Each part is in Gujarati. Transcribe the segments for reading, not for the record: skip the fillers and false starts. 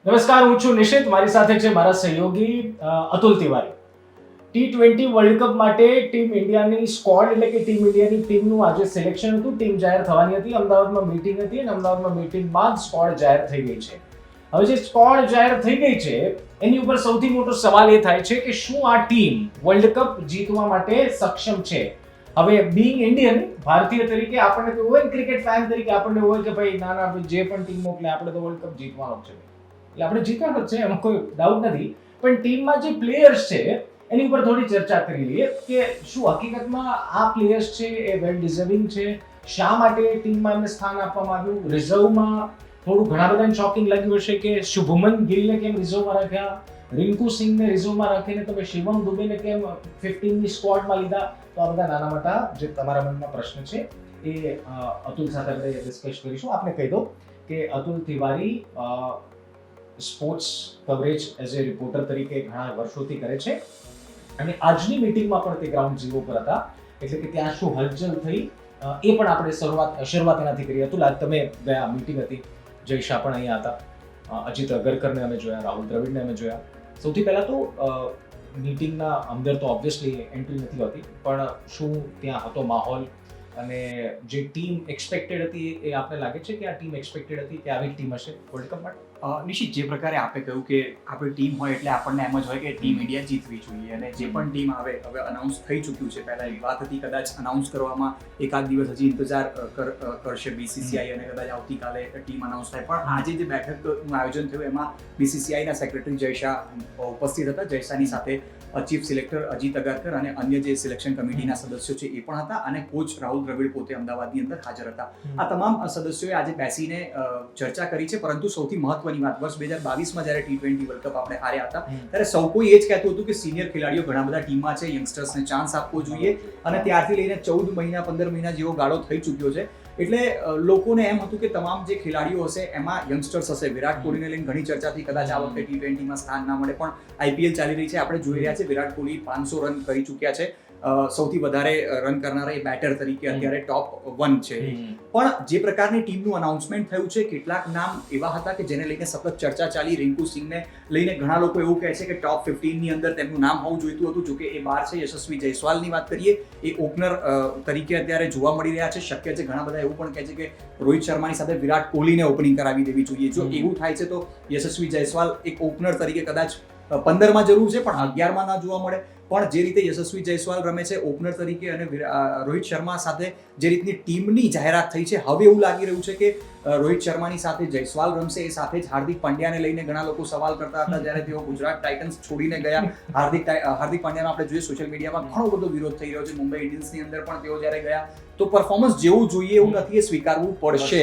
નમસ્કાર, હું છું નિશિત. મારી સાથે છે મારા સહયોગી Atul Tiwari. T20 world cup માટે ટીમ ઇન્ડિયાની સ્ક્વોડ એટલે કે ટીમ ઇન્ડિયાની ટીમનું આજે સિલેક્શન હતું. ટીમ જાહેર થવાની હતી, અમદાવાદમાં મીટિંગ હતી અને અમદાવાદમાં મીટિંગ બાદ સ્ક્વોડ જાહેર થઈ ગઈ છે. હવે જે સ્ક્વોડ જાહેર થઈ ગઈ છે એની ઉપર સૌથી મોટો સવાલ એ થાય છે કે શું આ ટીમ વર્લ્ડ કપ જીતવા માટે સક્ષમ છે? હવે બીઇંગ ઇન્ડિયન, ભારતીય તરીકે આપણને તો હોય, ક્રિકેટ ફેન તરીકે આપણને હોય કે ભાઈ ના જે પણ ટીમ મોકલે આપણે તો વર્લ્ડ કપ જીતવાનો છે, એટલે આપણે જીતવાનો છે, એમાં કોઈ ડાઉટ નથી. પણ ટીમમાં જે પ્લેયર્સ છે એની ઉપર થોડી ચર્ચા કરી લઈએ કે શું હકીકતમાં આ પ્લેયર્સ છે એ વેલ ડિઝર્વિંગ છે, શા માટે ટીમમાં એમને સ્થાન આપવામાં આવ્યું. રિઝર્વમાં થોડું ઘણા બધાને શોકિંગ લાગ્યું હશે કે શુભમન ગિલને કેમ રિઝર્વમાં રાખ્યા, રિંકુ સિંહને રિઝર્વમાં રાખીને તમે શિવમ દુબેને કેમ 15ની સ્ક્વોડમાં લીધા. તો આ બધા નાના મોટા જે તમારા મનમાં પ્રશ્ન છે એ અતુલ સાથે આપણે ડિસ્કસ કરીશું. આપને કહી દો કે Atul Tiwari sports coverage as a reporter તરીકે ઘણા વર્ષોથી કરે છે અને આજની મીટિંગમાં પણ તે ગ્રાઉન્ડ ઝીરો પર હતા, એટલે કે ત્યાં શું હલચલ થઈ એ પણ આપણે શરૂઆત એનાથી કરી. અતુલ, આજ તમે ગયા, મીટિંગ હતી, જય શાહ પણ અહીંયા હતા, અજીત અગરકરને અમે જોયા, રાહુલ દ્રવિડને અમે જોયા. સૌથી પહેલા તો મીટિંગના અંદર તો ઓબ્વિયસલી એન્ટ્રી નથી હોતી, પણ શું ત્યાં હતો માહોલ અને જે ટીમ એક્સપેક્ટેડ હતી એ આપને લાગે છે કે આ ટીમ એક્સપેક્ટેડ હતી કે આવી ટીમ હશે વર્લ્ડ કપ માટે? નિશ્ચિત, જે પ્રકારે આપણે કહ્યું કે આપણી ટીમ હોય એટલે આપણને એમ જ હોય કે ટીમ ઇન્ડિયા જીતવી જોઈએ અને જે પણ ટીમ આવે, હવે અનાઉન્સ થઈ ચૂક્યું છે. પહેલા એક વાત હતી કદાચ અનાઉન્સ કરવામાં એકાદ દિવસ હજી ઇંતજાર કરશે બીસીસીઆઈ અને કદાચ આવતીકાલે ટીમ અનાઉન્સ થાય. પણ આજે જે બેઠકનું આયોજન થયું એમાં બીસીસીઆઈના સેક્રેટરી જય શાહ ઉપસ્થિત હતા. જય શાહની સાથે ચીફ સિલેક્ટર અજીત અગરકર અને અન્ય જે સિલેક્શન કમિટીના સદસ્યો છે એ પણ હતા અને કોચ રાહુલ દ્રવિડ પોતે અમદાવાદની અંદર હાજર હતા. આ તમામ સદસ્યોએ આજે બેસીને ચર્ચા કરી છે. પરંતુ સૌથી મહત્વની વાત, વર્ષ 2022માં જ્યારે T20 વર્લ્ડ કપ આપણે હાર્યા હતા ત્યારે સૌ કોઈ એ જ કહેતું હતું કે સિનિયર ખેલાડીઓ ઘણા બધા ટીમમાં છે, યંગસ્ટર્સને ચાન્સ આપવો જોઈએ અને ત્યારથી લઈને 14 મહિના 15 મહિના જેવો ગાળો થઈ ચૂક્યો છે. એટલે લોકોને એમ હતું કે તમામ જે ખેલાડીઓ હશે એમાં યંગસ્ટર્સ હશે. વિરાટ કોહલીને લઈને ઘણી ચર્ચા થઈ, કદાચ આ વખતે T20માં સ્થાન ના મળે, પણ આઈપીએલ ચાલી રહી છે, આપણે જોઈ રહ્યા છે વિરાટ કોહલી 500 રન કરી ચૂક્યા છે, સૌથી વધારે રન કરનારા એ બેટર તરીકે અત્યારે ટોપ 1 છે. પણ જે પ્રકારની ટીમનું અનાઉન્સમેન્ટ થયું છે, કેટલાક નામ એવા હતા કે જેને લઈને સતત ચર્ચા ચાલી. રિંકુ સિંહને લઈને ઘણા લોકો એવું કહે છે કે ટોપ 15ની અંદર તેમનું નામ હોવું જોઈતું હતું, જોકે એ બહાર છે. યશસ્વી જયસ્વાલની વાત કરીએ, એ ઓપનર તરીકે અત્યારે જોવા મળી રહ્યા છે. શક્ય છે ઘણા બધા એવું પણ કહે છે કે રોહિત શર્માની સાથે વિરાટ કોહલીને ઓપનિંગ કરાવી દેવી જોઈએ. જો એવું થાય છે તો યશસ્વી જયસ્વાલ એક ઓપનર તરીકે કદાચ 15માં જરૂર છે પણ 11માં ના જોવા મળે. પણ જે રીતે યશસ્વી જયસ્વાલ રમે છે ઓપનર તરીકે અને રોહિત શર્મા સાથે જે રીતની ટીમની જાહેરાત થઈ છે, હવે એવું લાગી રહ્યું છે કે રોહિત શર્માની સાથે જયસ્વાલ રમશે. એ સાથે જ હાર્દિક પાંડ્યાને લઈને ઘણા લોકો સવાલ કરતા હતા જ્યારે તેઓ ગુજરાત ટાઇટન્સ છોડીને ગયા. હાર્દિક પાંડ્યાનો આપણે જોઈએ સોશિયલ મીડિયામાં ઘણો બધો વિરોધ થઈ રહ્યો છે. મુંબઈ ઇન્ડિયન્સની અંદર પણ તેઓ જ્યારે ગયા તો પરફોર્મન્સ જેવું જોઈએ એવું નથી, એ સ્વીકારવું પડશે.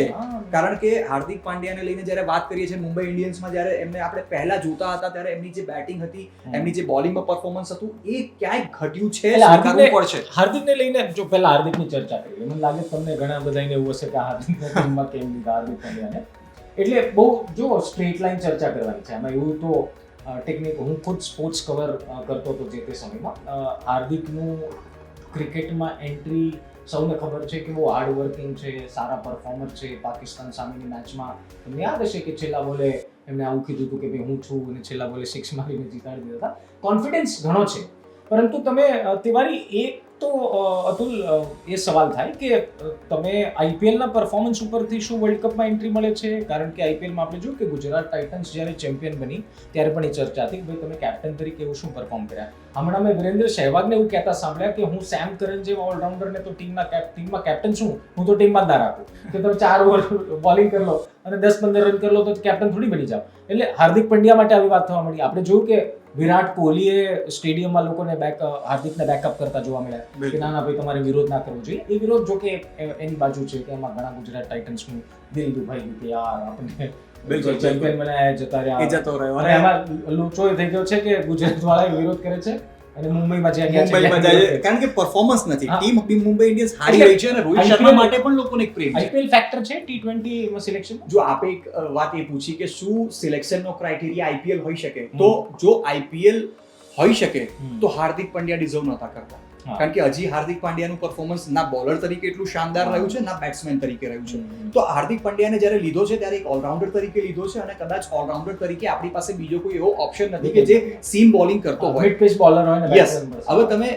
કારણ કે હાર્દિક પાંડ્યાને લઈને જ્યારે વાત કરીએ છીએ, મુંબઈ ઇન્ડિયન્સમાં જ્યારે એમને આપણે પહેલા જોતા હતા ત્યારે એમની જે બેટિંગ હતી, એમની જે બોલિંગમાં પરફોર્મન્સ હતું એ ક્યાંય ઘટ્યું છે, સ્વીકારવું પડશે. હાર્દિકને લઈને જો પહેલા હાર્દિકની ચર્ચા કરીએ, મને લાગે તમને ઘણા બધાને એવું હશે કે હાર્દિકને ટીમમાં કેમ લીધા હાર્દિક પંડ્યાને, એટલે બહુ જો સ્ટ્રેટ લાઈન ચર્ચા કરવાની છે આમાં. એવું તો ટેકનિક, હું ખુદ સ્પોર્ટ્સ કવર કરતો હતો જે તે સમયમાં. હાર્દિકનું ક્રિકેટમાં એન્ટ્રી સૌને ખબર છે કે બહુ હાર્ડ વર્કિંગ છે, સારા પરફોર્મર છે. પાકિસ્તાન સામેની મેચમાં તમને યાદ હશે કે છેલ્લા બોલે એમને આવું કીધું હતું કે ભાઈ હું છું, અને છેલ્લા બોલે 6 મારીને જીતાડી દીધા હતા. કોન્ફિડન્સ ઘણો છે. પરંતુ તમે તિવારી, એક તો અતુલ એ સવાલ થાય કે તમે આઈપીએલના પરફોર્મન્સ ઉપરથી શું વર્લ્ડ કપમાં એન્ટ્રી મળે છે? કારણ કે આઈપીએલમાં આપણે જોયું કે ગુજરાત ટાઇટન્સ જ્યારે ચેમ્પિયન બની ત્યારે પણ એ ચર્ચા હતી કે ભાઈ તમે કેપ્ટન તરીકે એવું શું પરફોર્મ કર્યા. હમણાં મેં વિરેન્દ્ર સહેવાગને એવું કહેતા સાંભળ્યા કે હું સેમ કરન જેવા ઓલરાઉન્ડરને તો ટીમમાં કેપ્ટન છું, હું તો ટીમમાં જ ના રાખું કે તમે 4 ઓવર બોલિંગ કરી લો અને 10-15 રન કરી લો તો કેપ્ટન થોડી બની જાવ. એટલે હાર્દિક પંડ્યા માટે આવી વાત થવા મળી. આપણે જોયું કે વિરાટ કોહલીએ સ્ટેડિયમમાં લોકોને હાર્દિકને બેકઅપ કરતા જોવા મળ્યા કે ના ના ભાઈ તમારે વિરોધ ના કરવો જોઈએ. એ વિરોધ જો કે એની બાજુ છે કે એમાં ઘણા ગુજરાત ટાઇટન્સનું દિલ દુભાઈ ગયું કે યાર આપણે બિલકુલ ચેમ્પિયન બનાયા, જતા રહ્યા, એ જતો રહ્યો. અને એમાં લોચો થઈ ગયો છે કે ગુજરાત વાળા વિરોધ કરે છે અને મુંબઈમાં જ્યાં ગયા છે કારણ કે પરફોર્મન્સ નથી. ટીમ મુંબઈ ઇન્ડિયન્સ હારી રહી છે અને રોહિત શર્મા માટે પણ લોકોને એક પ્રેમ છે. આઈપીએલ ફેક્ટર છે T20 માં સિલેક્શન. જો આપણે એક વાત એ પૂછી કે શું સિલેક્શનનો ક્રાઇટેરિયા આઈપીએલ હોઈ શકે, તો જો આઈપીએલ હોઈ શકે તો હાર્દિક પંડ્યા ડિઝર્વ નહોતા કરતા. કારણ કે હજી હાર્દિક પાંડ્યાનું પરફોર્મન્સ ના બોલર તરીકે એટલું શાનદાર રહ્યું છે ના બેટ્સમેન તરીકે રહ્યું છે. તો હાર્દિક પંડ્યાને જ્યારે લીધો છે ત્યારે એક ઓલરાઉન્ડર તરીકે લીધો છે અને કદાચ ઓલરાઉન્ડર તરીકે આપણી પાસે બીજો કોઈ એવો ઓપ્શન નથી કે જે સીમ બોલિંગ કરતો હોય. મિડ પેસ બોલર હોય ને યસ. હવે તમે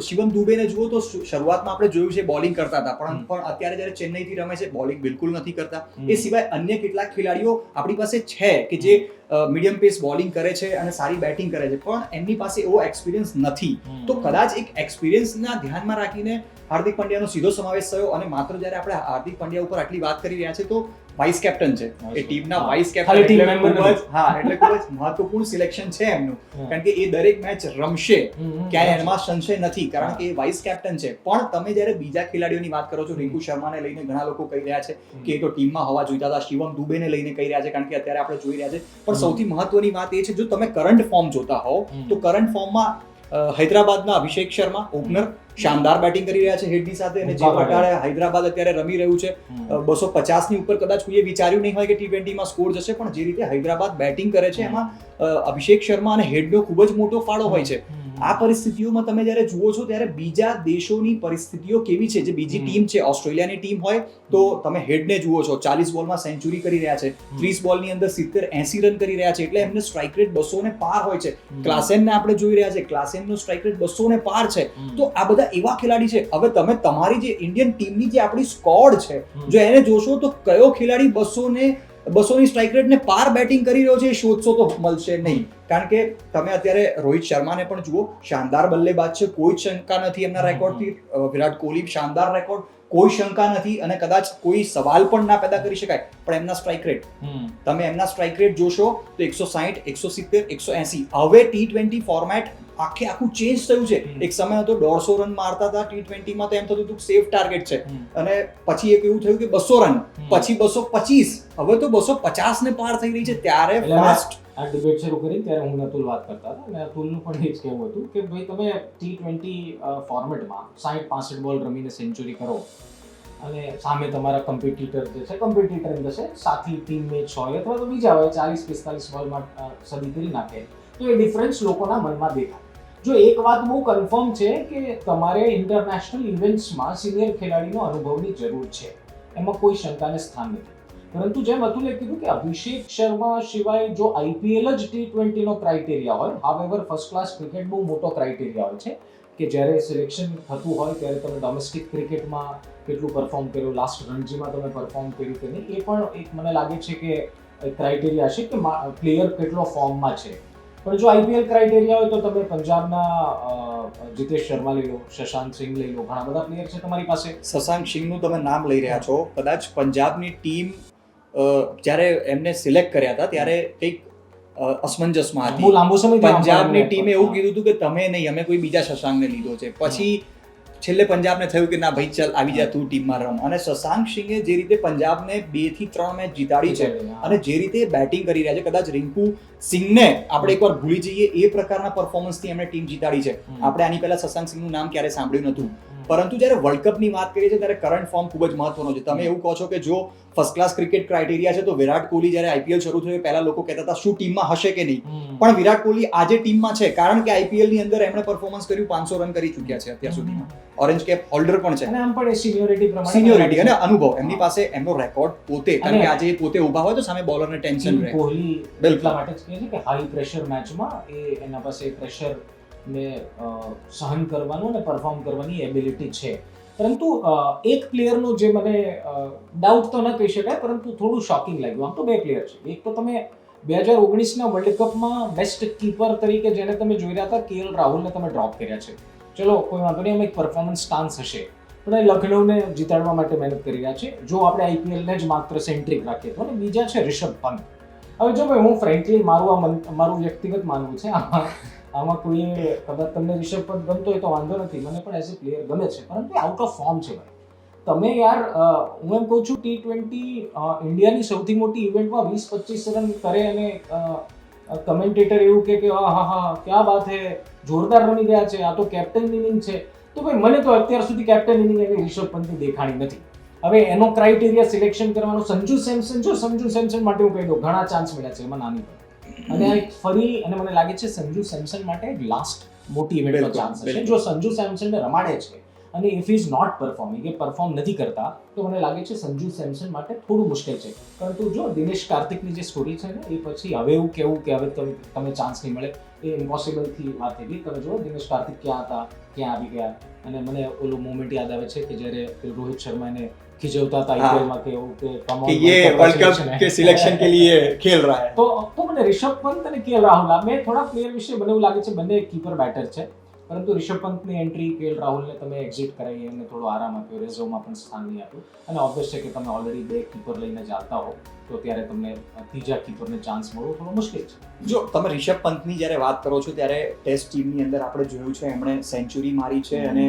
શિવમ દુબેને જુઓ તો શરૂઆતમાં આપણે જોયું છે બોલિંગ કરતા હતા પણ અત્યારે જ્યારે ચેન્નઈથી રમે છે બોલિંગ બિલકુલ નથી કરતા. એ સિવાય અન્ય કેટલાક ખેલાડીઓ આપણી પાસે છે કે જે મીડિયમ પેસ બોલિંગ કરે છે અને સારી બેટિંગ કરે છે પણ એમની પાસે એવો એક્સપિરિયન્સ નથી. તો કદાચ એક એક્સપિરિયન્સના ધ્યાનમાં રાખીને હાર્દિક પંડ્યાનો સીધો સમાવેશ થયો અને માત્ર જ્યારે આપણે હાર્દિક પંડ્યા ઉપર આટલી વાત કરી રહ્યા છે તો વાઇસ કેપ્ટન છે એ ટીમના વાઇસ કેપ્ટન એટલે ખૂબ જ મહત્વપૂર્ણ સિલેક્શન છે એમનું કારણ કે એ દરેક મેચ રમશે ક્યાંય એમાં સંશય નથી કારણ કે એ વાઇસ કેપ્ટન છે. પણ તમે જ્યારે બીજા ખેલાડીઓની વાત કરો છો રિંકુ શર્માને લઈને ઘણા લોકો કહી રહ્યા છે કે એ તો ટીમમાં હોવા જોઈતા હતા, શિવમ દુબેને લઈને કહી રહ્યા છે કારણ કે અત્યારે આપણે જોઈ રહ્યા છે. પણ સૌથી મહત્વની વાત એ છે જો તમે કરંટ ફોર્મ જોતા હોવ તો કરંટ ફોર્મમાં હૈદરાબાદના અભિષેક શર્મા ઓપનર શાનદાર બેટિંગ કરી રહ્યા છે હેડની સાથે અને જે પ્રકારે હૈદરાબાદ અત્યારે રમી રહ્યું છે 250 ની ઉપર કદાચ કોઈએ વિચાર્યું નહીં હોય કે T20 માં સ્કોર જશે પણ જે રીતે હૈદરાબાદ બેટિંગ કરે છે એમાં અભિષેક શર્મા અને હેડનો ખૂબ જ મોટો ફાળો હોય છે. આ પરિસ્થિતિઓમાં તમે જ્યારે જુઓ છો ત્યારે બીજા દેશોની પરિસ્થિતિઓ કેવી છે જે બીજી ટીમ છે ઓસ્ટ્રેલિયાની ટીમ હોય તો તમે હેડને જુઓ છો 40 બોલમાં સેન્ચુરી કરી રહ્યા છે, 30 બોલની અંદર 70-80 રન કરી રહ્યા છે એટલે એમને સ્ટ્રાઇક રેટ 200 ને પાર હોય છે. ક્લાસેનને આપણે જોઈ રહ્યા છે, ક્લાસેનનો સ્ટ્રાઇક રેટ 200 ને પાર છે. તો આ બધા એવા ખેલાડી છે. હવે તમે તમારી જે ઇન્ડિયન ટીમની જે આપણી સ્કોડ છે જો એને જોશો તો કયો ખેલાડી 200 ની સ્ટ્રાઇક રેટ ને પાર બેટિંગ કરી રહ્યો છે એ શોધશો તો મળશે નહીં. કારણ કે તમે અત્યારે રોહિત શર્માને પણ જુઓ, શાનદાર બલ્લેબાજ છે, કોઈ શંકા નથી એમના રેકોર્ડથી. વિરાટ કોહલી શાનદાર રેકોર્ડ, કોઈ શંકા નથી અને કદાચ કોઈ સવાલ પણ ના પેદા કરી શકાય. પણ એમના સ્ટ્રાઇક રેટ તમે એમના સ્ટ્રાઇક રેટ જોશો તો 160, 170, 180. હવે T20 ફોર્મેટ આખું ચેન્જ થયું છે. એક સમય હતો 150 રન મારતા હતા T20 માં તો એમ થતું હતું સેફ ટાર્ગેટ છે અને પછી એક એવું થયું કે 200 રન, પછી 225, હવે તો 250 ને પાર થઈ રહી છે. ત્યારે ફાસ્ટ આ ડિબેટ શરૂ કરી ત્યારે હું અતુલ વાત કરતા હતા અને અતુલનું પણ એ જ કહેવું હતું કે ભાઈ તમે T20 ફોર્મેટમાં 60-65 બોલ રમીને સેન્ચુરી કરો અને સામે તમારા કોમ્પિટિટર જે છે કોમ્પિટિટર જશે સાથી ટીમ મેચ હોય અથવા તો બીજા હોય 40-45 બોલમાં સદી કરી નાખે તો એ ડિફરન્સ લોકોના મનમાં દેખાય. જો એક વાત બહુ કન્ફર્મ છે કે તમારે ઇન્ટરનેશનલ ઇવેન્ટ્સમાં સિનિયર ખેલાડીનો અનુભવની જરૂર છે, એમાં કોઈ શંકાને સ્થાન નથી. પરંતુ જેમ અતુલે કીધું કે અભિષેક શર્મા સિવાય જો IPL જ T20 નો ક્રાઇટેરિયા હોય, હાવેવર ફર્સ્ટ ક્લાસ ક્રિકેટ બહુ મોટો ક્રાઇટેરિયા હોય છે કે જ્યારે સિલેક્શન થતું હોય ત્યારે તમે ડોમેસ્ટિક ક્રિકેટમાં કેટલું પરફોર્મ કર્યું, લાસ્ટ રણજીમાં તમે પરફોર્મ કર્યું કે નહીં, એ પણ એક મને લાગે છે કે ક્રાઇટેરિયા છે કે પ્લેયર કેટલો ફોર્મમાં છે. પણ જો IPL ક્રાઇટેરિયા હોય તો તમે પંજાબના જીતેશ શર્મા લઈ લો, શશાંક સિંહ લઈ લો, ઘણા બધા પ્લેયર છે તમારી પાસે. શશાંક સિંહનું તમે નામ લઈ રહ્યા છો. કદાચ પંજાબની ટીમ જ્યારે એમને સિલેક્ટ કર્યા હતા ત્યારે કંઈક અસમંજસમાં હતી. બહુ લાંબો સમય પંજાબની ટીમે એવું કીધું હતું કે તમે નહીં, અમે કોઈ બીજા શશાંકને લીધો છે. પછી છેલ્લે પંજાબને થયું કે ના ભાઈ ચાલ આવી જા તું ટીમમાં રમ. અને શશાંક સિંહે જે રીતે પંજાબને 2 થી 3 મેચ જીતાડી છે અને જે રીતે બેટિંગ કરી રહ્યા છે, કદાચ રિંકુ સિંહને આપણે એકવાર ભૂલી જઈએ એ પ્રકારના પરફોર્મન્સથી એમણે ટીમ જીતાડી છે. આપણે આની પહેલા શશાંક સિંહનું નામ ક્યારે સાંભળ્યું નહોતું. પરંતુ જ્યારે વર્લ્ડ કપની વાત કરીએ છીએ ત્યારે કરંટ ફોર્મ ખૂબ જ મહત્વનો છે. તમે એવું કહો છો કે જો ફર્સ્ટ ક્લાસ ક્રિકેટ ક્રાઇટેરિયા છે તો વિરાટ કોહલી જ્યારે IPL શરૂ થયું પહેલા લોકો કહેતા હતા શું ટીમમાં હશે કે નહીં, પણ વિરાટ કોહલી આજે ટીમમાં છે કારણ કે IPL ની અંદર એમણે પરફોર્મન્સ કર્યું, 500 રન કરી ચૂક્યા છે અત્યાર સુધીમાં, ઓરેન્જ કેપ હોલ્ડર પણ છે. અને આમ પણ સિનિયોરિટી પ્રમાણે સિનિયોરિટી અને અનુભવ એમની પાસે, એમનો રેકોર્ડ પોતે, કારણ કે આજે પોતે ઊભા હોય તો સામે બોલરને ટેન્શન રહે. કોહલી એટલા માટે જ કહે છે કે હાઈ પ્રેશર મેચમાં એના પાસે પ્રેશર ને સહન કરવાનું અને પરફોર્મ કરવાની એબિલિટી છે. પરંતુ એક પ્લેયરનો જે મને ડાઉટ તો ન કહી શકાય પરંતુ થોડું શોકિંગ લાગ્યું. આમ તો 2 પ્લેયર છે. એક તો તમે 2019ના વર્લ્ડ કપમાં બેસ્ટ કીપર તરીકે જેને તમે જોઈ રહ્યા હતા KL રાહુલને તમે ડ્રોપ કર્યા છે. ચલો કોઈ વાંધો નહીં, અમે એક પરફોર્મન્સ સ્ટાન્સ હશે પણ એ લખનૌને જીતાડવા માટે મહેનત કરી રહ્યા છે. જો આપણે IPL ને જ માત્ર સેન્ટ્રિક રાખીએ તો. અને બીજા છે રિષભ પંત. હવે જો ભાઈ હું ફ્રેન્કલી મારું વ્યક્તિગત માનવું છે આમાં કોઈ કદાચ તમને રિષભ પંત ગમતો હોય તો વાંધો નથી, મને પણ એઝ અ પ્લેયર ગમે છે, પરંતુ આઉટ ઓફ ફોર્મ છે ભાઈ. તમે યાર હું એમ કહું છું T20 ઇન્ડિયાની સૌથી મોટી ઇવેન્ટમાં 20-25 રન કરે અને કમેન્ટેટર એવું કે હા ક્યાં બાત હે, જોરદાર રમી ગયા છે, આ તો કેપ્ટન ઇનિંગ છે. તો ભાઈ મને તો અત્યાર સુધી કેપ્ટન ઇનિંગ એવી રિષભ પંતની દેખાણી નથી. હવે એનો ક્રાઇટેરિયા સિલેક્શન કરવાનો સંજુ સેમસન માટે હું કહી દઉં ઘણા ચાન્સ મળ્યા છે એમાં નાની પર. અને ફરી અને મને લાગે છે સંજુ સેમસન માટે લાસ્ટ મોટી ઇવેન્ટનો બિલકુલ, ચાન્સ હશે. બિલકુલ. જો સંજુ સેમસનને રમાડે છે અને ઇફ ઇઝ નોટ પરફોર્મિંગ, એ પરફોર્મ નથી કરતા, તો મને લાગે છે સંજુ સેમસન માટે થોડું મુશ્કેલ છે. પરંતુ જો દિનેશ કાર્તિકની જે સ્ટોરી છે ને, એ પછી હવે એવું કેવું કે હવે તમે ચાન્સ નહીં મળે, એ ઇમ્પોસિબલથી વાત થઈ ગઈ. તમે જો દિનેશ કાર્તિક ક્યાં હતા, ક્યાં આવી ગયા. અને મને ઓલું મોમેન્ટ યાદ આવે છે કે જ્યારે રોહિત શર્મા એને ખીજવતા હતા આઈપીએલમાં કે એવું કે come on, कि ये वर्ल्ड कप के सिलेक्शन के लिए खेल रहा है. તો મને રિષભ પંત અને કેએલ રાહુલ, આ મેં થોડા પ્લેયર વિશે મને એવું લાગે છે બંને કીપર બેટર છે. પરંતુ રિષભ પંતની એન્ટ્રી, કેએલ રાહુલને તમે એક્ઝિટ કરાવી, એમને થોડો આરામ આપ્યો, રેઝોમાં પણ સ્થાન નહીં આપ્યું. અને ઓબ્વિયસ છે કે તમે ઓલરેડી 2 કીપર લઈને ચાલતા હો, તો ત્યારે તમને ત્રીજા કીપરને ચાન્સ મળવો થોડો મુશ્કેલ છે. જો તમે રિષભ પંતની જ્યારે વાત કરો છો ત્યારે ટેસ્ટ ટીમની અંદર આપણે જોયું છે એમણે સેન્ચુરી મારી છે અને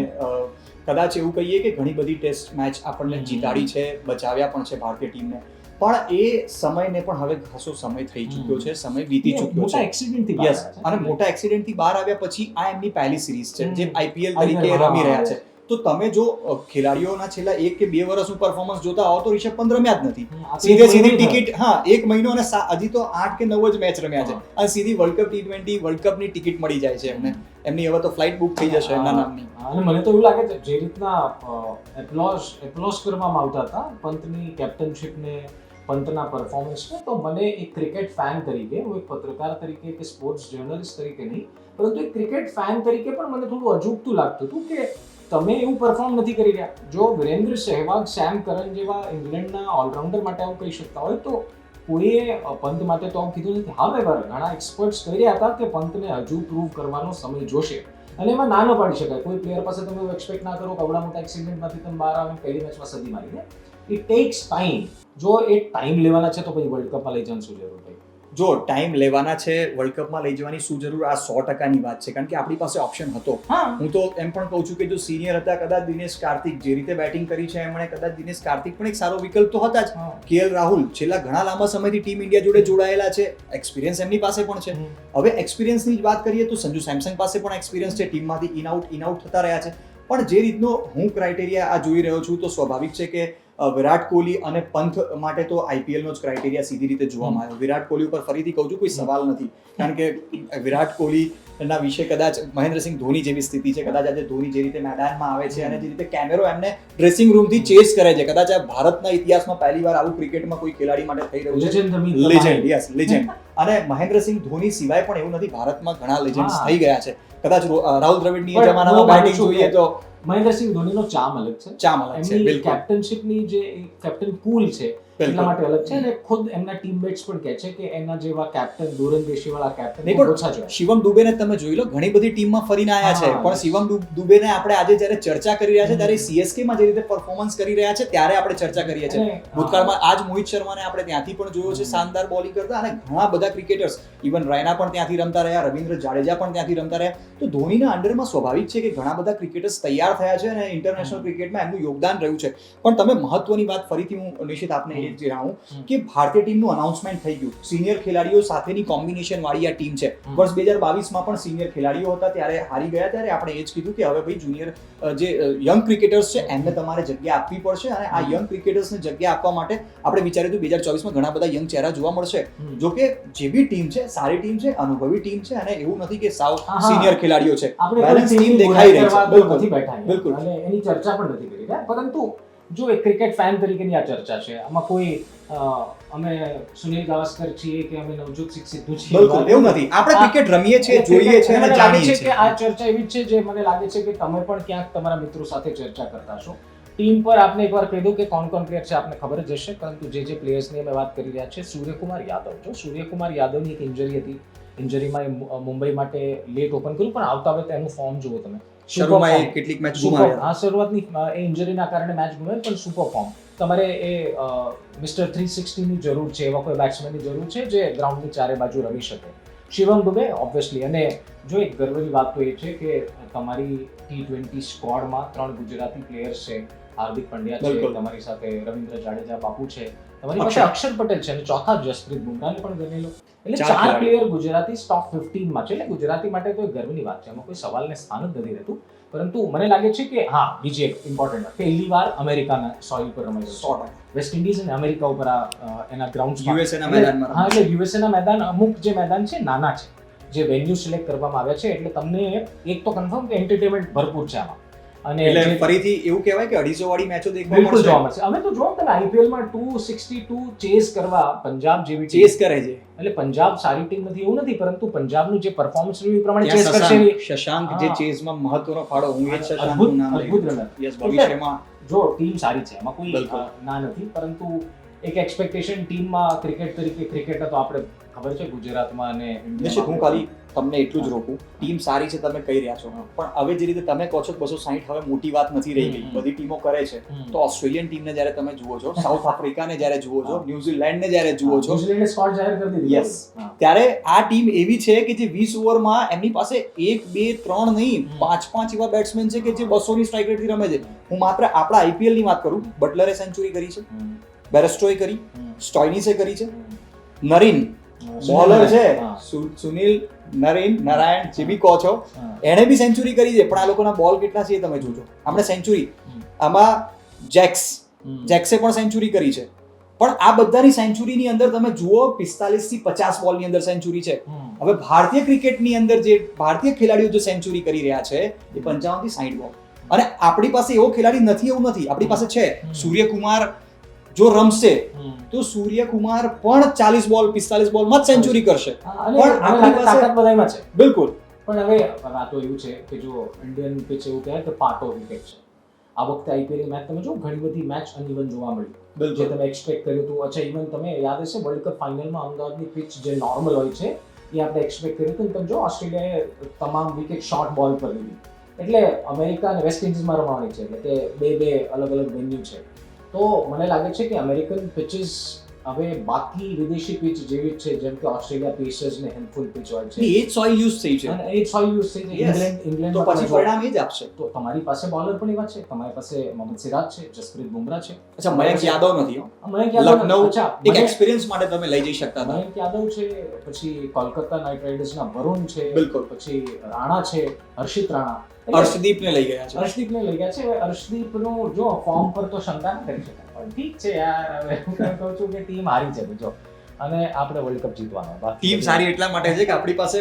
કદાચ એવું કહીએ કે ઘણી બધી ટેસ્ટ મેચ આપણને જીતાડી છે, બચાવ્યા પણ છે ભારતીય ટીમને. પણ એ સમયને પણ હવે ખાસો સમય થઈ ચૂક્યો છે, સમય વીતી ચૂક્યો મોટા છે. એક્સિડન્ટથી યસ, અને મોટા એક્સિડન્ટથી બહાર આવ્યા પછી આ એમની પહેલી સિરીઝ છે જે આઈપીએલ તરીકે રમી રહ્યા છે. તો તમે જો ખેલાડીઓના છેલ્લા 1 કે 2 વર્ષનું પરફોર્મન્સ જોતા હો તો રિષભ પંત રમ્યા જ નથી. સીધી ટિકિટ, 1 મહિનો અને હજી તો 8 કે 9 જ મેચ રમ્યા છે અને સીધી વર્લ્ડ કપ T20 વર્લ્ડ કપની ટિકિટ મળી જાય છે એમને. એમની હવે તો ફ્લાઇટ બુક થઈ જશે એમના નામની. અને મને તો એવું લાગે છે જે રીતના એપ્લોઝ કરવામાં આવતા હતા પંતની કેપ્ટનશિપને, પંતના પરફોર્મન્સને, તો મને એક ક્રિકેટ ફેન તરીકે, હું એક પત્રકાર તરીકે કે સ્પોર્ટ્સ જર્નલિસ્ટ તરીકે નહીં, પરંતુ એક ક્રિકેટ ફેન તરીકે પણ મને થોડું અજુગતું લાગતું હતું કે તમે એવું પરફોર્મ નથી કરી રહ્યા. જો વિરેન્દ્ર સહેવાગ, સેમ કરન જેવા ઇંગ્લેન્ડના ઓલરાઉન્ડર માટે આવું કહી શકતા હોય, તો કોઈએ પંત માટે તો આવું કીધું નથી. હાવેવર ઘણા એક્સપર્ટ્સ કહી રહ્યા હતા કે પંતને હજુ પ્રૂવ કરવાનો સમય જોશે અને એમાં ના ન પાડી શકાય. કોઈ પ્લેયર પાસે તમે એવું એક્સપેક્ટ ના કરો કે આવડા મોટા એક્સિડન્ટમાંથી તમે બહાર આવે પહેલી મેચમાં સદી મારીને. It tax time. જો એ ટાઈમ લેવાના છે તો પછી વર્લ્ડ કપમાં લઈ જવાની શું જરૂર ભાઈ? જો ટાઈમ લેવાના છે, વર્લ્ડ કપમાં લઈ જવાની શું જરૂર, આ 100%ની વાત છે. કારણ કે આપણી પાસે ઓપ્શન હતો. હું તો એમ પણ કહું છું કે જો સિનિયર હતા, કદાચ દિનેશ કાર્તિક જે રીતે બેટિંગ કરી છે એમણે, કદાચ દિનેશ કાર્તિક પણ એક સારો વિકલ્પ તો હતા જ. કેએલ રાહુલ છેલ્લા ઘણા લાંબા સમયથી ટીમ ઇન્ડિયા જોડે જોડાયેલા છે, એક્સપિરિયન્સ એમની પાસે પણ છે. હવે એક્સપિરિયન્સની જ વાત કરીએ તો સંજુ સેમસંગ પાસે પણ એક્સપિરિયન્સ છે, ટીમમાંથી ઇન આઉટ થતા રહ્યા છે. પણ જે રીતનો હું ક્રાઇટેરિયા આ જોઈ રહ્યો છું તો સ્વાભાવિક છે કે વિરાટ કોહલી અને પંત માટે તો આઈપીએલનો જ ક્રાઇટેરિયા સીધી રીતે જોવામાં આવ્યો. વિરાટ કોહલી ઉપર ફરીથી કહું છું કોઈ સવાલ નથી, કારણ કે વિરાટ કોહલીના વિશે કદાચ મહેન્દ્રસિંહ ધોની જેવી સ્થિતિ છે. કદાચ આજે ધોની જે રીતે મેદાનમાં આવે છે અને જે રીતે કેમેરો એમને ડ્રેસિંગ રૂમથી ચેસ કરે છે, કદાચ આ ભારતના ઇતિહાસમાં પહેલીવાર આવું ક્રિકેટમાં કોઈ ખેલાડી માટે થઈ રહ્યું છે. Legend, yes legend. અને મહેન્દ્રસિંહ ધોની સિવાય પણ એવું નથી, ભારતમાં ઘણા લેજેન્ડ્સ થઈ ગયા છે. કદાચ રાહુલ દ્રવિડની જમાનામાં બેટિંગ જોઈએ તો મહેન્દ્રસિંહ ધોનીનો ચામ અલગ છે. ચામ અલગ છે, બિલકુલ. કેપ્ટનશિપની જે કેપ્ટન પૂલ છે એટલા માટે અલગ છે. અને ખુદ એમના ટીમમેટ્સ પણ કહે છે કે એના જેવા કેપ્ટન, દૂરંદેશીવાળા કેપ્ટન ઓછા જોયા. શિવમ દુબેને તમે જોઈ લો, ઘણી બધી ટીમમાં ફરીને આવ્યા છે, પણ શિવમ દુબેને આપણે આજે જ્યારે ચર્ચા કરી રહ્યા છે ત્યારે સીએસકે માં જે રીતે પરફોર્મન્સ કરી રહ્યા છે ત્યારે આપણે ચર્ચા કરીએ છીએ. ભૂતકાળમાં આજ મોહિત શર્માને આપણે ત્યાંથી પણ જોયો છે શાનદાર બોલિંગ કરતા, અને ઘણા બધા ક્રિકેટર્સ, ઇવન રૈના પણ ત્યાંથી રમતા રહ્યા, રવિન્દ્ર જાડેજા પણ ત્યાંથી રમતા રહ્યા. તો ધોનીના અંડરમાં સ્વાભાવિક છે કે ઘણા બધા ક્રિકેટર્સ તૈયાર થયા છે અને ઇન્ટરનેશનલ ક્રિકેટમાં એમનું યોગદાન રહ્યું છે. પણ તમે મહત્વની વાત ફરીથી હું નિશ્ચિત આપને એ જ જણાવું કે ભારતીય ટીમનું અનાઉન્સમેન્ટ થઈ ગયું. સિનિયર ખેલાડીઓ સાથેની કોમ્બિનેશન વાળી આ ટીમ છે. વર્ષ 2022માં પણ સિનિયર ખેલાડીઓ હતા, ત્યારે હારી ગયા, ત્યારે આપણે એ જ કીધું કે હવે ભાઈ જુનિયર જે યંગ ક્રિકેટર્સ છે એમને તમારે જગ્યા આપવી પડશે, અને આ યંગ ક્રિકેટર્સને જગ્યા આપવા માટે આપણે વિચાર્યું હતું 2024માં ઘણા બધા યંગ ચહેરા જોવા મળશે. જો કે જે બી ટીમ છે સારી ટીમ છે, અનુભવી ટીમ છે, અને એવું નથી કે સાવ સિનિયર ખેલાડીઓ છે. બેલેન્સ ટીમ દેખાઈ રહી છે. બિલકુલ. અને એની ચર્ચા પણ નથી કરી રહ્યા. પરંતુ જો એક ક્રિકેટ ફેન તરીકેની આ ચર્ચા છે, આમાં કોઈ અમે સુનિલ ગાવસ્કર છીએ કે અમે નવજોત સિંહ સિદ્ધુ છીએ, બિલકુલ એવું નથી. આપણે ક્રિકેટ રમીએ છીએ, જોઈએ છીએ અને જાણીએ છીએ. આ ચર્ચા એવી છે જે મને લાગે છે કે તમે પણ ક્યાંક તમારા મિત્રો સાથે ચર્ચા કરતા છો. ટીમ પર આપને એકવાર કહી દઉં કે કોણ પ્લેયર છે આપને ખબર જ હશે, પરંતુ જે પ્લેયર્સની અમે વાત કરી રહ્યા છીએ, સૂર્યકુમાર યાદવ. જો સૂર્યકુમાર યાદવની એક ઇન્જરી હતી, ઇન્જરીમાં મુંબઈ માટે લેટ ઓપન કર્યું, પણ આવતા વખતે એનું ફોર્મ જુઓ તમે. શરૂઆતમાં કેટલીક મેચ ગુમાવ્યા. હા, શરૂઆતની એ ઇન્જરીના કારણે મેચ ગુમાવી, પણ સુપર ફોર્મ. તમારે એ મિસ્ટર 360 ની જરૂર છે, એવા કોઈ બેટ્સમેનની જરૂર છે જે ગ્રાઉન્ડની ચારે બાજુ રમી શકે. શિવમ દુબે ઓબ્વિયસલી. અને જો એક ગર્વની વાત તો એ છે કે તમારી T20 સ્ક્વોડમાં 3 ગુજરાતી પ્લેયર્સ છે. હાર્દિક પંડ્યા છે તમારી સાથે, રવિન્દ્ર જાડેજા બાપુ છે તમારી પાસે, અક્ષર પટેલ છે, અને ચોથા જસપ્રીત બુમરાહને પણ ગણી લો. એટલે 4 પ્લેયર ગુજરાતી ટોપ 15 માં છે. એટલે ગુજરાતી માટે તો ગર્વની વાત છે, એમાં કોઈ સવાલને સ્થાન જ નથી રહેતું. પરંતુ મને લાગે છે કે હા, બીજી એક ઇમ્પોર્ટન્ટ વાત, પહેલી વાર અમેરિકાના સોઇલ પર રમાઈ રહ્યું છે. વેસ્ટ ઇન્ડિઝ અને અમેરિકા ઉપર એના ગ્રાઉન્ડ યુએસએ ના મેદાનમાં. હા, એટલે યુએસએ ના મેદાન, અમુક જે મેદાન છે નાના છે, જે વેન્યુ સિલેક્ટ કરવામાં આવ્યા છે, એટલે તમને એક તો કન્ફર્મ કે એન્ટરટેનમેન્ટ ભરપૂર છે આમાં. અને એટલે ફરીથી એવું કહેવાય કે 250 વાળી મેચો દેખવા બિલકુલ મળશે. જોવા મળશે. અમે તો જો તમે IPL માં 262 ચેસ કરવા પંજાબ જેવી team. ચેસ કરે છે. એટલે પંજાબ સારી ટીમ નથી એવું નથી, પરંતુ પંજાબનું જે પરફોર્મન્સ રહ્યું એ પ્રમાણે ત્યાં ચેસ કરશે. શશાંક જે હા. ચેઝમાં મહત્વનો ફાળો, હું એ જ શશાંકનું અદ્ભુત નામ લઈ અદ્ભુત રહ્યો રનર. છું. યસ, ભવિષ્યમાં જો ટીમ સારી છે, એમાં કોઈ બિલકુલ. ના નથી, પરંતુ એક એક્સપેક્ટેશન ટીમમાં ક્રિકેટ તરીકે, ક્રિકેટર તો આપણે ખબર છે ગુજરાતમાં અને નિશ્ચિત હું ખાલી તમને એટલું જ રોકું, ટીમ સારી છે તમે કહી રહ્યા છો, પણ હવે જે રીતે તમે કહો છો 260 હવે મોટી વાત નથી રહી ગઈ, બધી ટીમો કરે છે. તો ઓસ્ટ્રેલિયન ટીમને જ્યારે તમે જુઓ છો, સાઉથ આફ્રિકાને જ્યારે જુઓ છો, ન્યુઝીલેન્ડને જ્યારે જુઓ છો, ન્યુઝીલેન્ડે સ્કોર જાહેર કરી દીધી. યસ, ત્યારે આ ટીમ એવી છે કે જે 20 ઓવરમાં એમની પાસે 1 2 3 નહીં 5 એવા બેટ્સમેન છે કે જે 200 ની સ્ટ્રાઇક રેટથી રમે છે. હું માત્ર આપણા IPL ની વાત કરું, બટલરે સેન્ચુરી કરી છે, બેરસ્ટોએ કરી, સ્ટોઇનિસે કરી છે, નરીન બોલર છે, સુનિલ નરીન નારાયણ જે બી કહો છો, એણે બી સેન્ચુરી કરી છે. પણ આ લોકોના બોલ કેટલા છે એ તમે જોજો. આપણે સેન્ચુરી આમાં જેક્સે પણ સેન્ચુરી કરી છે, પણ આ બધાની સેન્ચુરીની અંદર તમે જુઓ 45 થી 50 બોલની અંદર સેન્ચુરી છે. હવે ભારતીય ક્રિકેટની અંદર જે ભારતીય ખેલાડીઓ જે સેન્ચુરી કરી રહ્યા છે એ 55 થી 60 બોલ. અને આપણી પાસે એવો ખેલાડી નથી એવું નથી, આપણી પાસે છે. સૂર્યકુમાર જો રમશે તો સૂર્યકુમાર પણ 40 બોલ 45 બોલમાં જ સેન્ચુરી કરશે. પણ આપણી પાસે તાકાત બધાયમાં છે. બિલકુલ. પણ હવે આ તો એવું છે કે જો ઇન્ડિયન પિચ એવું કહેવાય કે પાટો વિકેટ છે. આ વખતે IPL મેચ તમે જો ઘણી બધી મેચ અનઇવન જોવા મળી, જે તમે એક્સપેક્ટ કર્યું હતું. અચ્છા, ઇવન તમે યાદ હશે વર્લ્ડ કપ ફાઇનલમાં અમદાવાદની પિચ જે નોર્મલ હોય છે એ આપણે એક્સપેક્ટ કર્યું હતું. તમે જો ઓસ્ટ્રેલિયાએ તમામ વિકેટ શોર્ટ બોલ પર લીધી. એટલે અમેરિકા અને વેસ્ટ ઇન્ડિઝમાં રમવાની છે, એટલે કે બે અલગ અલગ વેન્યુ છે. તો મને લાગે છે કે અમેરિકન પિચીસ હવે બાકી વિદેશી પિચ જેવી જ છે, જેમ કે ઓસ્ટ્રેલિયા પેસર્સ ને હેન્ડફુલ પિચ હોય છે, એ જ સોઇલ યુઝ થઈ છે અને એ સોઇલ યુઝ થઈ છે. ઇંગ્લેન્ડ તો પછી પરિણામ એ જ આપશે. તો તમારી પાસે બોલર પણ એવા છે, તમારી પાસે મોહમ્મદ સિરાજ છે, જસપ્રીત બુમરાહ છે. અચ્છા, મયંક યાદવ નથી હો. મયંક યાદવ લખનઉ અચ્છા, એક એક્સપિરિયન્સ માટે તમે લઈ જઈ શકતા હતા. મયંક યાદવ છે, પછી કોલકાતા નાઇટ રાઇડર્સના વરુણ છે, બિલકુલ. પછી રાણા છે, હર્ષિત રાણા, હર્ષદીપને લઈ ગયા છે. હર્ષદીપને લઈ ગયા છે. હવે હર્ષદીપનું જો ફોર્મ પર તો શંકા ન કરી શકાય, પણ ઠીક છે યાર. હવે હું કહું છું કે ટીમ હારી છે જો, અને આપણે વર્લ્ડ કપ જીતવાનો. ટીમ સારી એટલા માટે છે કે આપણી પાસે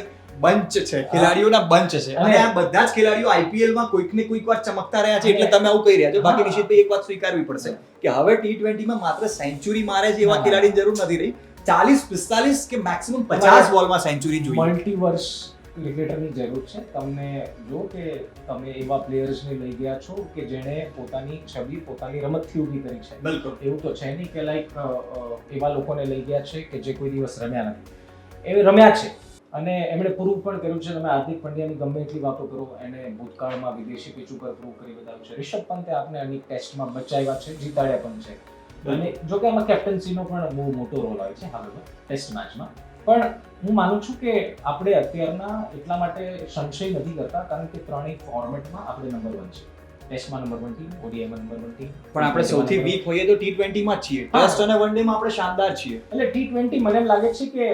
બંચ છે, ખેલાડીઓના બંચ છે, અને આ બધા જ ખેલાડીઓ IPL માં કોઈક ને કોઈક વાર ચમકતા રહ્યા છે, એટલે તમે આવું કહી રહ્યા છો. બાકી નિશ્ચિતભાઈ એક વાત સ્વીકારવી પડશે કે હવે T20 માં માત્ર સેન્ચુરી મારે છે એવા ખેલાડીની જરૂર નથી રહી. 40 45 કે મેક્સિમમ 50 બોલમાં સેન્ચુરી જોઈએ. મલ્ટીવર્સ ક્રિકેટરની જરૂર છે. તમને જો કે તમે એવા પ્લેયર્સને લઈ ગયા છો કે જેણે પોતાની છબી પોતાની રમતથી ઊભી કરી છે. બિલકુલ. એવું તો છે નહીં કે લાઈક એવા લોકોને લઈ ગયા છે કે જે કોઈ દિવસ રમ્યા નથી. એ રમ્યા છે અને એમણે પ્રૂવ પણ કર્યું છે. તમે હાર્દિક પંડ્યાની ગમે એટલી વાતો કરો, એને ભૂતકાળમાં વિદેશી પિચ ઉપર પ્રૂવ કરી બતાવ્યું છે. રિષભ પંતે આપણે અનેક ટેસ્ટમાં બચાવ્યા છે, જીતાડ્યા પણ છે. અને જો કે આમાં કેપ્ટન્સીનો પણ બહુ મોટો રોલ હોય છે હાલમાં ટેસ્ટ મેચમાં. પણ હું માનું છું કે આપણે અત્યારના એટલા માટે સંશય નથી કરતા, કારણ કે ત્રણેય ફોર્મેટમાં આપણે નંબર 1 છે. ટેસ્ટમાં નંબર 1 ટીમ, ODIમાં નંબર 1 ટીમ. પણ આપણે સૌથી વીક હોઈએ તો T20 માં જ છીએ. ટેસ્ટ અને વન ડે માં આપણે શાનદાર છીએ. એટલે T20 મને એમ લાગે છે કે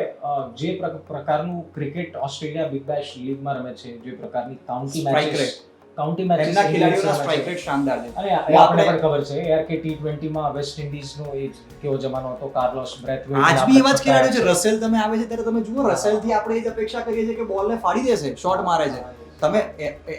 જે પ્રકારનું ક્રિકેટ ઓસ્ટ્રેલિયા બિગ બેશ લીગમાં રમે છે, જે પ્રકારની કાઉન્ટી મેચેસ એમના ખેલાડીઓના સ્ટ્રાઇક રેટ શાનદાર છે. અને આપણે પણ ખબર છે યાર કે T20 માં વેસ્ટ ઇન્ડિઝનો એ કેવો જમાનો હતો, કાર્લોસ બ્રેથવેટ. આજ બી એવા જ ખેલાડીઓ છે. રસેલ તમે આવે છે ત્યારે તમે જુઓ, રસેલ થી આપણે એ જ અપેક્ષા કરીએ છીએ કે બોલને ફાડી દેશે, શોટ મારે છે. તમે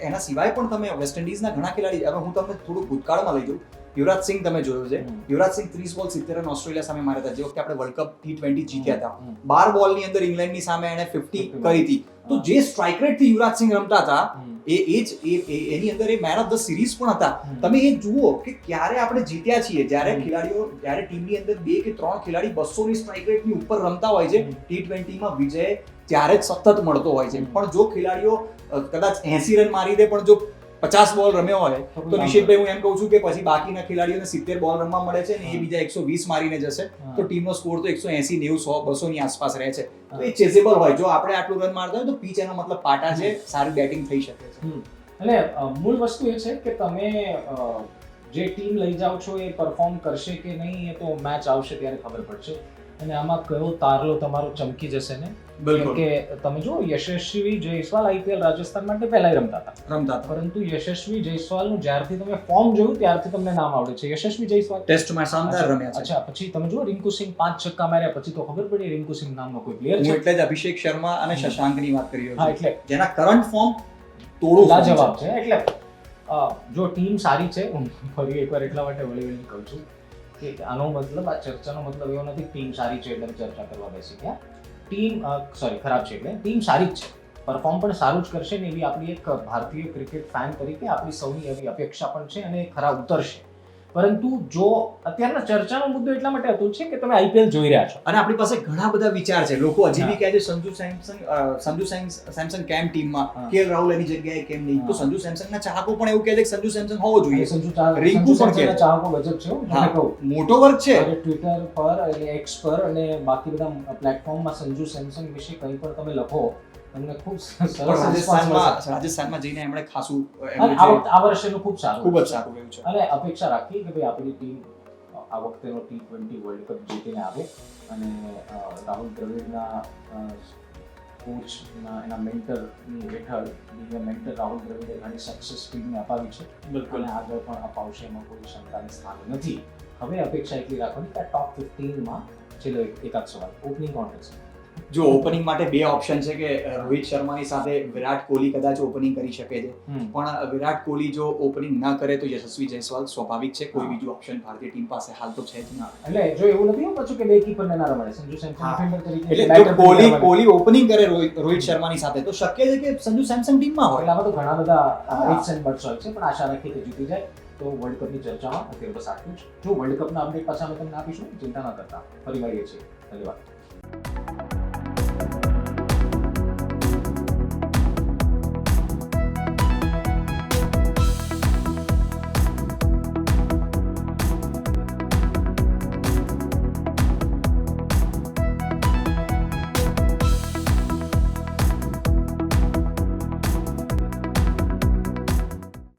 એના સિવાય પણ તમે વેસ્ટ ઇન્ડિઝના ઘણા ખેલાડી, હવે હું તમને થોડું ભૂતકાળમાં લઈ જાઉં. યુવરાજ સિંહ તમે જોયો છે. યુવરાજ સિંહ 30 બોલ 70 રન ઓસ્ટ્રેલિયા સામે માર્યા હતા, જે વખતે આપણે વર્લ્ડ કપ T20 જીત્યા હતા. 12 બોલની અંદર ઇંગ્લેન્ડની સામે એને 50 કરી હતી. તો જે સ્ટ્રાઇક રેટ થી યુવરાજ સિંહ રમતા હતા એની અંદર એ મેન ઓફ ધ સિરીઝ પણ હતા. તમે એ જુઓ કે ક્યારે આપણે જીત્યા છીએ, જ્યારે ટીમની અંદર 2 કે 3 ખેલાડી 200 ની સ્ટ્રાઇક રેટની ઉપર રમતા હોય છે, T20 માં વિજય ત્યારે જ સતત મળતો હોય છે. પણ જો ખેલાડીઓ કદાચ 80 રન મારી દે પણ જો 50 બોલ રમ્યો હોય તો નિશિતભાઈ હું એમ કહું છું કે પછી બાકીના ખેલાડીઓને 70 બોલ રમવા મળે છે ને એ બીજા 120 મારીને જશે, તો ટીમનો સ્કોર તો 180 90 100 200 ની આસપાસ રહે છે. તો એ ચેઝેબલ હોય. જો આપણે આટલું રન મારતા હોય તો પીચ એનો મતલબ પાટા છે, સારી બેટિંગ થઈ શકે છે. અને મૂળ વસ્તુ એ છે કે તમે જે ટીમ લઈ જાઓ છો એ પરફોર્મ કરશે કે નહીં એ તો મેચ આવશે ત્યારે ખબર પડશે. અને આમાં કયો તારલો તમારો ચમકી જશે ને, બિલકુલ કે તમે જો યશસ્વી જયસ્વાલ આઈપીએલ રાજસ્થાન માટે પહેલા રમતા હતા, રમતા હતા. પરંતુ યશસ્વી જયસ્વાલનું જ્યારથી તમે ફોર્મ જોયું ત્યારથી તમને નામ આવડે છે યશસ્વી જયસ્વાલ. ટેસ્ટમાં શાનદાર રમ્યા છે. અચ્છા, પછી તમે જો રિંકુ સિંહ 5 છક્કા માર્યા પછી તો ખબર પડી રિંકુ સિંહ નામનો કોઈ પ્લેયર હું છે. એટલે જ અભિષેક શર્મા અને શશાંકની વાત કરી હા, રહ્યો છું, એટલે જેના કરંટ ફોર્મ તોડું લાજવાબ છે. એટલે જો ટીમ સારી છે, હું ફરી એકવાર એટલા માટે વળી કહું છું કે આનો મતલબ, આ ચર્ચાનો મતલબ એવો નથી ટીમ સારી છે એટલે ચર્ચા કરવા બેસી ગયા. ટીમ ખરાબ છે એટલે ટીમ સારી જ છે, પરફોર્મ પણ સારું જ કરશે ને એવી આપણી એક ભારતીય ક્રિકેટ ફેન તરીકે આપણી સૌની એવી અપેક્ષા પણ છે અને ખરા ઉતરશે. પરંતુ જો અત્યારના ચર્ચાનો મુદ્દો એટલા માટે હતો છે કે તમે આઈપીએલ જોઈ રહ્યા છો અને આપણી પાસે ઘણા બધા વિચાર છે. લોકો હજી બી કહે છે સંજુ સેમસંગ કેમ ટીમમાં, હા. કેએલ રાહુલ એની જગ્યાએ કેમ નહીં. તો હા. સંજુ સેમસંગના ચાહકો પણ એવું કહે છે કે સંજુ સેમસંગ હોવો જોઈએ. સંજુ રિંકુ પણ સેમસનના છે. ચાહકો ગજબ છે, હું તમને હા, કહું. મોટો વર્ગ છે. અને ટ્વિટર પર અને એક્સ પર અને બાકી બધા પ્લેટફોર્મમાં સંજુ સેમસંગ વિશે કંઈ પણ તમે લખો તમને ખૂબ સરસ પણ response મળશે. રાજસ્થાનમાં જઈને એમણે ખાસું અને આ વર્ષેનું ખૂબ સારું ખૂબ જ સારું રહ્યું છે. અને અપેક્ષા રાખી કે ભાઈ આપણી ટીમ આ વખતેનો T20 વર્લ્ડ કપ જીતીને આવે અને રાહુલ દ્રવિડના કોચના એના મેન્ટરની હેઠળ મેન્ટર રાહુલ દ્રવિડે ઘણી સક્સેસ ટીમને અપાવી છે બિલકુલ. અને આગળ પણ અપાવશે, એમાં કોઈ શંકાની સ્થાન નથી. હવે અપેક્ષા એટલી રાખવાની કે આ ટોપ 15માં છેલ્લો એકાદ સવાલ ઓપનિંગ કોન્ટેસ્ટ. જો ઓપનિંગ માટે બે ઓપ્શન છે કે રોહિત શર્માની સાથે વિરાટ કોહલી કદાચ ઓપનિંગ કરી શકે છે, પણ વિરાટ કોહલી જો ઓપનિંગ ના કરે તો યશસ્વી જયસ્વાલ સ્વાભાવિક છે. કોઈ બીજું ઓપ્શન ભારતીય ટીમ પાસે હાલ તો છે જ ના. એટલે જો એવું નથી પાછું કે બે કીપરને ના રમાડે, સંજુ સેમસંગ હા. ડિફેન્ડર તરીકે એટલે batter જો તરીકે રમાડે. કોહલી ઓપનિંગ કરે રોહિત શર્માની સાથે તો શક્ય છે કે સંજુ સેમસંગ ટીમમાં હોય. એટલે આમાં તો ઘણા બધા હા. ifs and buts હોય છે, પણ આશા રાખીએ કે જીતી જાય. તો વર્લ્ડ કપની ચર્ચામાં અત્યારે બસ આટલું જ. જો વર્લ્ડ કપના અપડેટ પાછા અમે તમને આપીશું, ચિંતા ન કરતા. ફરી મળીએ છીએ. ધન્યવાદ.